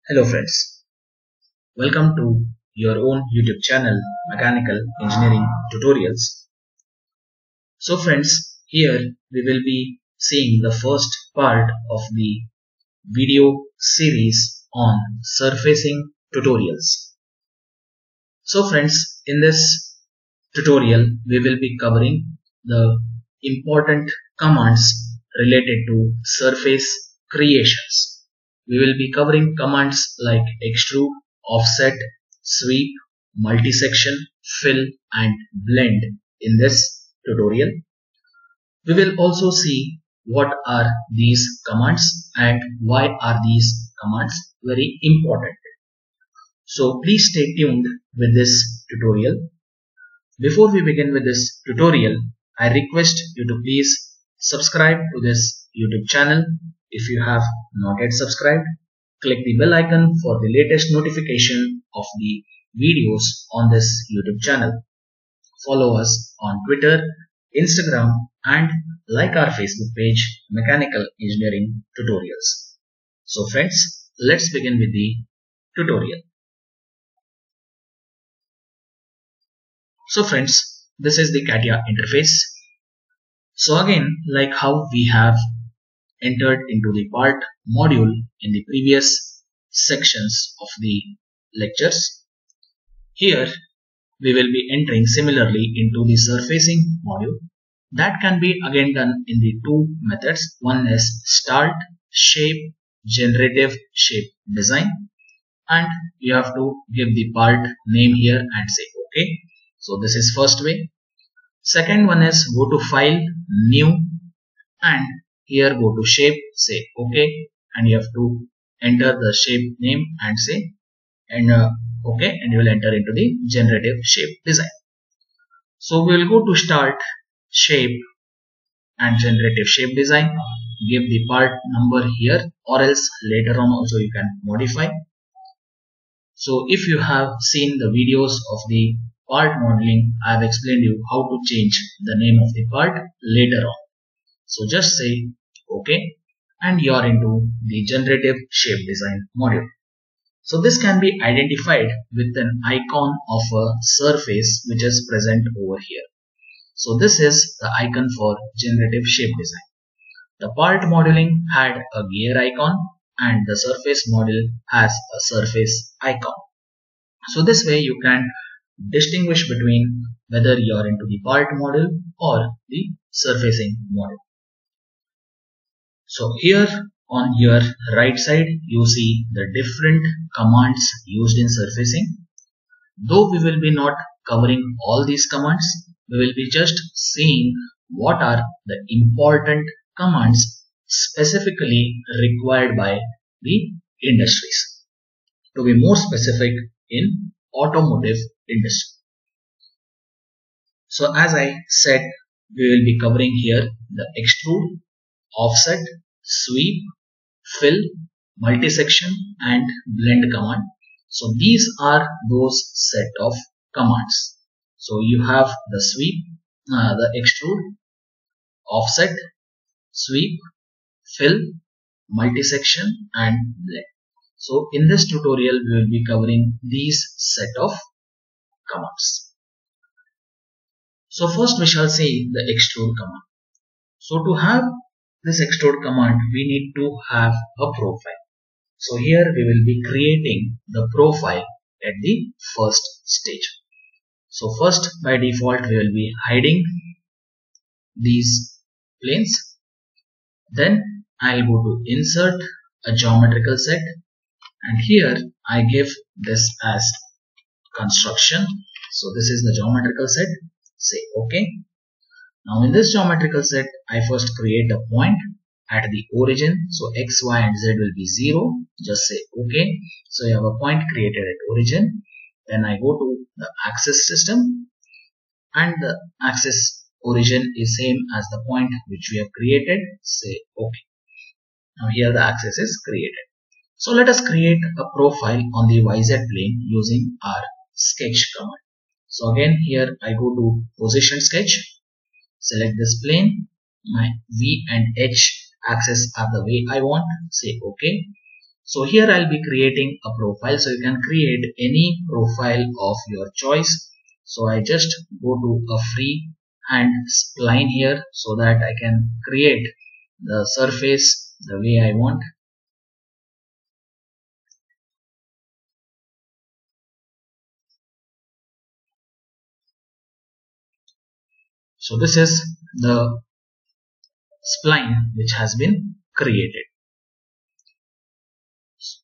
Hello friends, welcome to your own YouTube channel Mechanical Engineering Tutorials. So friends, here we will be seeing the first part of the video series on surfacing tutorials. So friends, in this tutorial we will be covering the important commands related to surface creations. We will be covering commands like extrude, offset, sweep, multisection, fill and blend in this tutorial. We will also see what are these commands and why are these commands very important. So please stay tuned with this tutorial. Before we begin with this tutorial, I request you to please subscribe to this YouTube channel. If you have not yet subscribed, click the bell icon for the latest notification of the videos on this YouTube channel. Follow us on Twitter, Instagram and like our Facebook page Mechanical Engineering Tutorials. So friends, let's begin with the tutorial. So friends, this is the CATIA interface. So again, like how we have entered into the part module in the previous sections of the lectures, here we will be entering similarly into the surfacing module. That can be again done in the two methods. One is start shape generative shape design, and you have to give the part name here and say OK. So this is first way. Second one is go to file, new, and here go to shape, say OK, and you have to enter the shape name and say OK, and you will enter into the generative shape design. So we will go to start shape and generative shape design, give the part number here, or else later on also you can modify. So if you have seen the videos of the part modeling, I have explained you how to change the name of the part later on. So just say OK and you are into the generative shape design module. So this can be identified with an icon of a surface which is present over here. So this is the icon for generative shape design. The part modeling had a gear icon and the surface model has a surface icon. So this way you can distinguish between whether you are into the part model or the surfacing model. So here on your right side you see the different commands used in surfacing. Though we will be not covering all these commands, we will be just seeing what are the important commands specifically required by the industries. To be more specific, in automotive industry. So as I said, we will be covering here the extrude, offset, sweep, fill, multisection and blend command. So these are those set of commands. So you have the sweep, the extrude, offset, sweep, fill, multisection and blend. So in this tutorial we will be covering these set of commands. So first we shall see the extrude command. So to have this extrude command we need to have a profile. So here we will be creating the profile at the first stage. So first by default we will be hiding these planes. Then I'll go to insert a geometrical set and here I give this as construction. So this is the geometrical set. Say OK. Now in this geometrical set I first create a point at the origin. So x, y and z will be 0. Just say OK. So you have a point created at origin. Then I go to the axis system and the axis origin is same as the point which we have created. Say OK. Now here the axis is created. So let us create a profile on the YZ plane using our sketch command. So again here I go to position sketch, select this plane, my V and H axis are the way I want, say OK. So here I'll be creating a profile. So you can create any profile of your choice. So I just go to a free hand spline here so that I can create the surface the way I want. So this is the spline which has been created.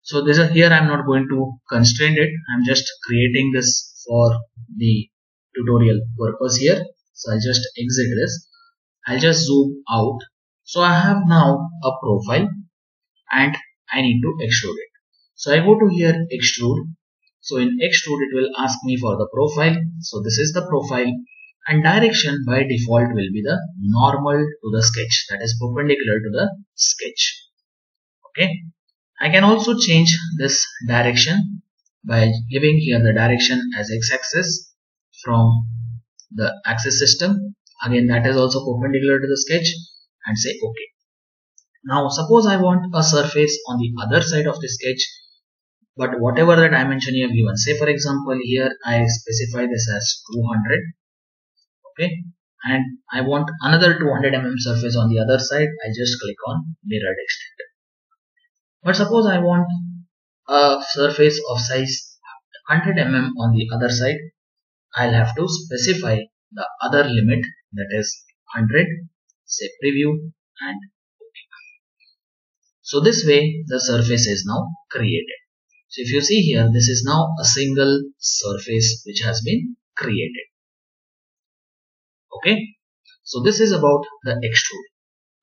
So this is here I'm not going to constrain it. I'm just creating this for the tutorial purpose here. So I'll just exit this. I'll just zoom out. So I have now a profile and I need to extrude it. So I go to here extrude. So in extrude it will ask me for the profile. So this is the profile, and direction by default will be the normal to the sketch, that is perpendicular to the sketch. Okay. I can also change this direction by giving here the direction as x-axis from the axis system. Again, that is also perpendicular to the sketch, and say OK. Now suppose I want a surface on the other side of the sketch, but whatever the dimension you have given, say for example here I specify this as 200. Okay, and I want another 200 mm surface on the other side. I just click on mirrored extrude. But suppose I want a surface of size 100 mm on the other side. I'll have to specify the other limit, that is 100, say preview, and OK. So this way the surface is now created. So if you see here, this is now a single surface which has been created. Okay, so this is about the extrude.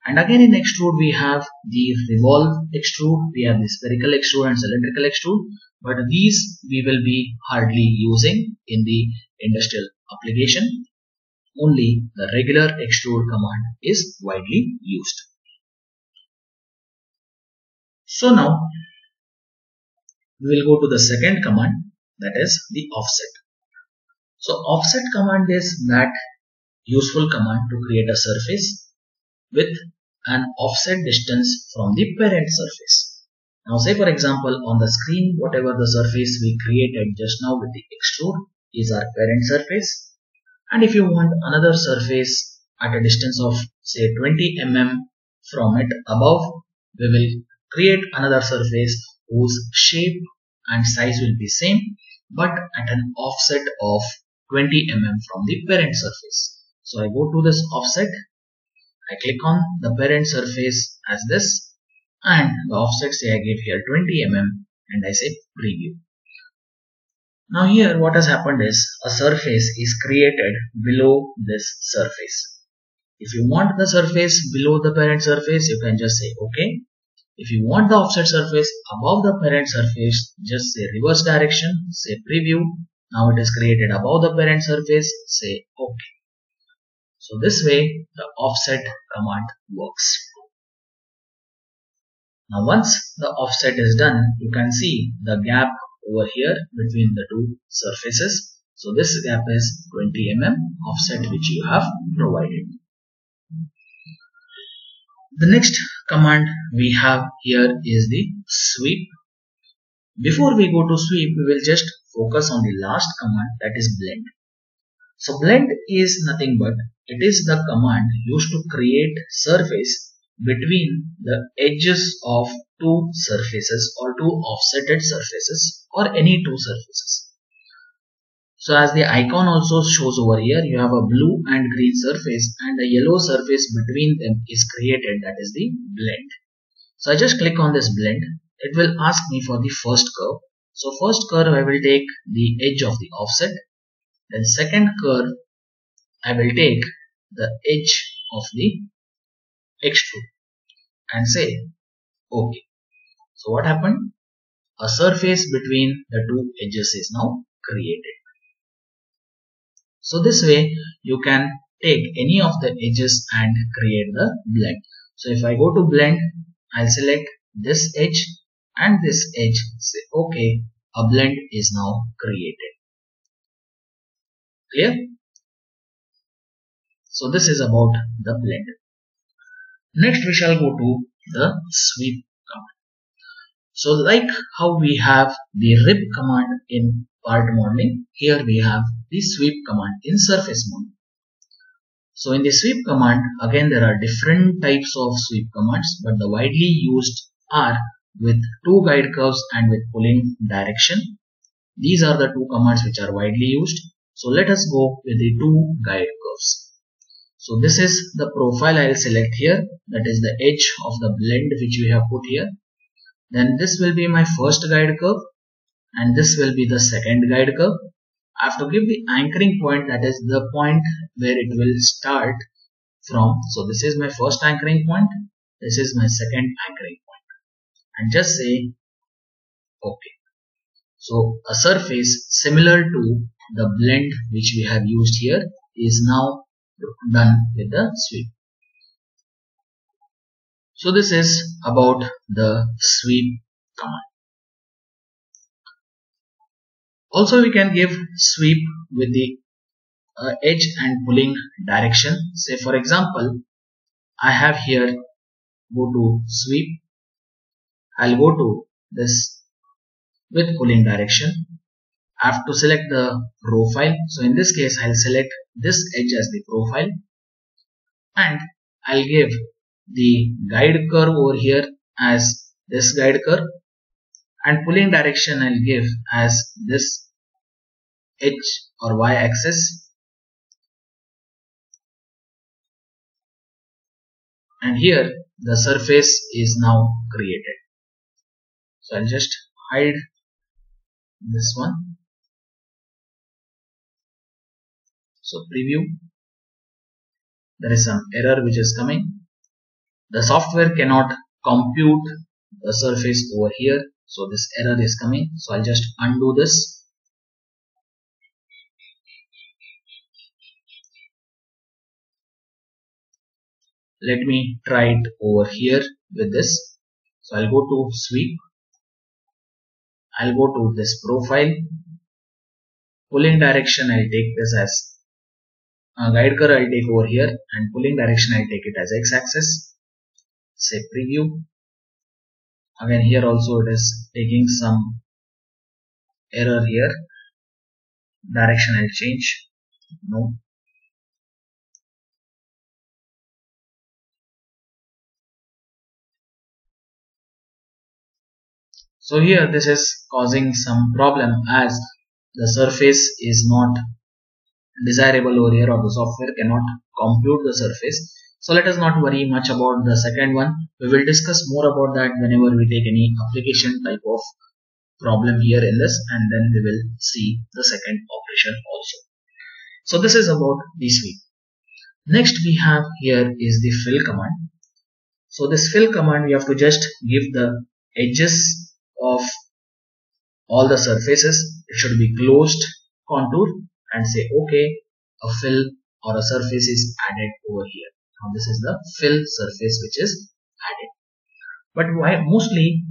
And again in extrude we have the revolve extrude, we have the spherical extrude and cylindrical extrude, but these we will be hardly using in the industrial application. Only the regular extrude command is widely used. So now we will go to the second command, that is the offset. So offset command is that useful command to create a surface with an offset distance from the parent surface. Now say for example on the screen, whatever the surface we created just now with the extrude is our parent surface, and if you want another surface at a distance of say 20 mm from it above, we will create another surface whose shape and size will be same but at an offset of 20 mm from the parent surface. So I go to this offset, I click on the parent surface as this, and the offset say I give here 20 mm, and I say preview. Now here what has happened is a surface is created below this surface. If you want the surface below the parent surface, you can just say OK. If you want the offset surface above the parent surface, just say reverse direction, say preview. Now it is created above the parent surface, say OK. So this way the offset command works. Now once the offset is done, you can see the gap over here between the two surfaces. So this gap is 20 mm offset which you have provided. The next command we have here is the sweep. Before we go to sweep, we will just focus on the last command, that is blend. So blend is nothing but it is the command used to create surface between the edges of two surfaces or two offsetted surfaces or any two surfaces. So as the icon also shows over here, you have a blue and green surface and a yellow surface between them is created, that is the blend. So I just click on this blend. It will ask me for the first curve. So first curve I will take the edge of the offset. Then second curve I will take the edge of the extrude and say OK. So what happened? A surface between the two edges is now created. So this way you can take any of the edges and create the blend. So if I go to blend, I'll select this edge and this edge, say OK, a blend is now created. Clear? So this is about the blend. Next we shall go to the sweep command. So like how we have the rip command in part modeling, here we have the sweep command in surface modeling. So in the sweep command, again there are different types of sweep commands, but the widely used are with two guide curves and with pulling direction. These are the two commands which are widely used. So let us go with the two guide curves. So this is the profile I will select here, that is the edge of the blend which we have put here. Then this will be my first guide curve and this will be the second guide curve. I have to give the anchoring point, that is the point where it will start from. So this is my first anchoring point, this is my second anchoring point, and just say OK. So a surface similar to the blend which we have used here is now done with the sweep. So this is about the sweep command. Also we can give sweep with the edge and pulling direction. Say for example, I have here, go to sweep, I'll go to this with pulling direction. I have to select the profile. So in this case I'll select this edge as the profile and I'll give the guide curve over here as this guide curve and pulling direction I'll give as this H or Y axis, and here the surface is now created. So I'll just hide this one. So preview, there is some error which is coming. The software cannot compute the surface over here, so this error is coming. So I'll just undo this. Let me try it over here with this. So I'll go to sweep, I'll go to this profile, pulling direction I'll take this as guide curve I'll take over here, and pulling direction I'll take it as x-axis. Say preview. Again here also it is taking some error here. Direction I'll change. No. So here this is causing some problem as the surface is not desirable over here, or the software cannot compute the surface. So let us not worry much about the second one. We will discuss more about that whenever we take any application type of problem here in this, and then we will see the second operation also. So this is about the sweep. Next we have here is the fill command. So this fill command, we have to just give the edges of all the surfaces. It should be closed contour and say OK. A fill or a surface is added over here. Now this is the fill surface which is added. But why mostly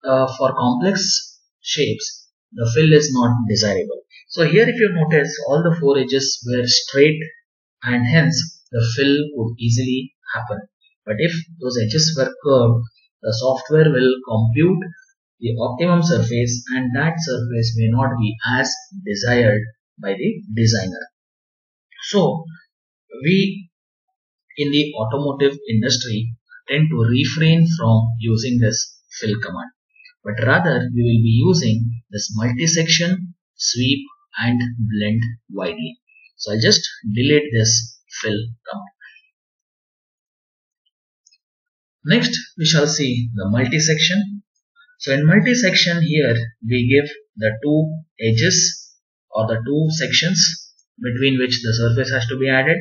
for complex shapes the fill is not desirable. So here if you notice, all the four edges were straight and hence the fill would easily happen. But if those edges were curved, the software will compute the optimum surface and that surface may not be as desired by the designer. So we in the automotive industry tend to refrain from using this fill command, but rather we will be using this multi-section, sweep and blend widely. So I'll just delete this fill command. Next we shall see the multi-section. So in multi-section here we give the two edges or the two sections between which the surface has to be added,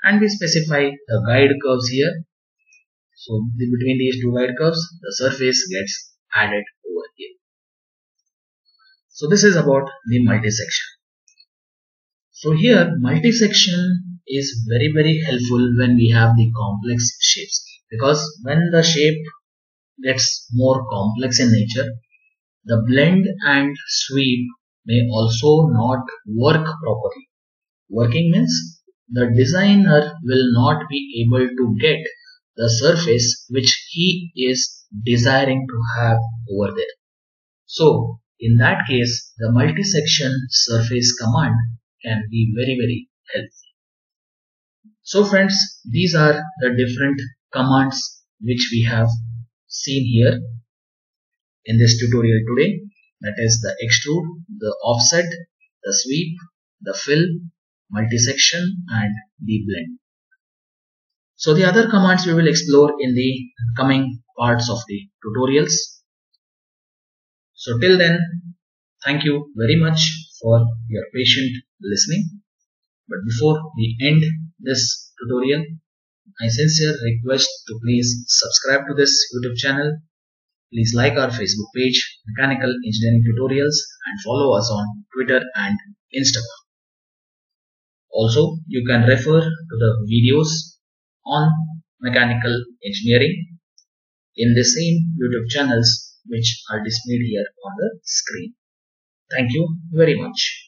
and we specify the guide curves here. So between these two guide curves the surface gets added over here. So this is about the multi-section. So here multi-section is very helpful when we have the complex shapes, because when the shape gets more complex in nature, the blend and sweep may also not work properly. Working means the designer will not be able to get the surface which he is desiring to have over there. So in that case, the multi-section surface command can be very helpful. So friends, these are the different commands which we have seen here in this tutorial today. That is the extrude, the offset, the sweep, the fill, multi-section and the blend. So the other commands we will explore in the coming parts of the tutorials. So till then, thank you very much for your patient listening. But before we end this tutorial, I sincerely request to please subscribe to this YouTube channel. Please like our Facebook page, Mechanical Engineering Tutorials, and follow us on Twitter and Instagram. Also, you can refer to the videos on mechanical engineering in the same YouTube channels which are displayed here on the screen. Thank you very much.